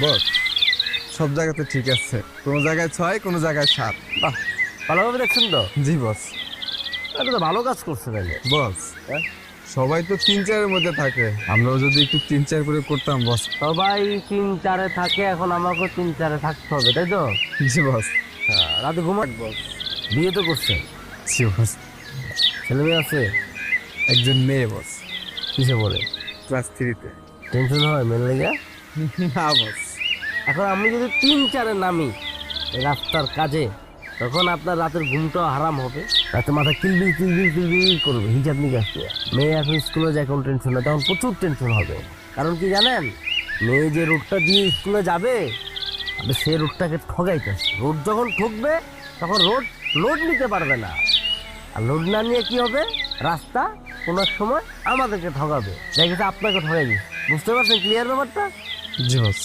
বস সব জায়গাতে ঠিক আছে, কোনো জায়গায় 6 কোনো জায়গায় 7। বাহ, ভালোভাবে দেখছেন তো? জি বস। এটা তো ভালো কাজ করছে তাইলে। বস হ্যাঁ? সবাই তো 3-4-এর মধ্যে থাকে, আমরাও যদি একটু 3-4 করে করতাম বস। সবাই 3-4-এ থাকে, এখন আমাকেও 3-4-এ থাকতে হবে, তাই তো? জি বস। রাতে ঘুমান বস। বিয়ে তো করছে, জি বস। ছেলে মেয়ে আছে? একজন মেয়ে বস, কিসে পড়ে? ক্লাস 3-তে। টেনশন হয় মেনে লেগে? না বস। এখন আমি যদি 3-4-এ নামি এই রাস্তার কাজে, তখন আপনার রাতের ঘুমটাও হারাম হবে, রাতে মাথা কিলবিল কিলবিল কিলবিল করবে হিজাব নিকাশ দিয়ে। মেয়ে এখন স্কুলে যায়, কোনো টেনশন নেই, তখন প্রচুর টেনশন হবে। কারণ কি জানেন, মেয়ে যে রোডটা দিয়ে স্কুলে যাবে, আপনি সে রোডটাকে ঠগাইতেছে। রোড যখন ঠকবে তখন রোড লোড নিতে পারবে না, আর লোড না নিয়ে কি হবে, রাস্তা কোনো এক সময় আমাদেরকে ঠগাবে, দেখেছে আপনাকে ঠগাই দিচ্ছে। বুঝতে পারছেন ক্লিয়ার ব্যাপারটা? জি বস।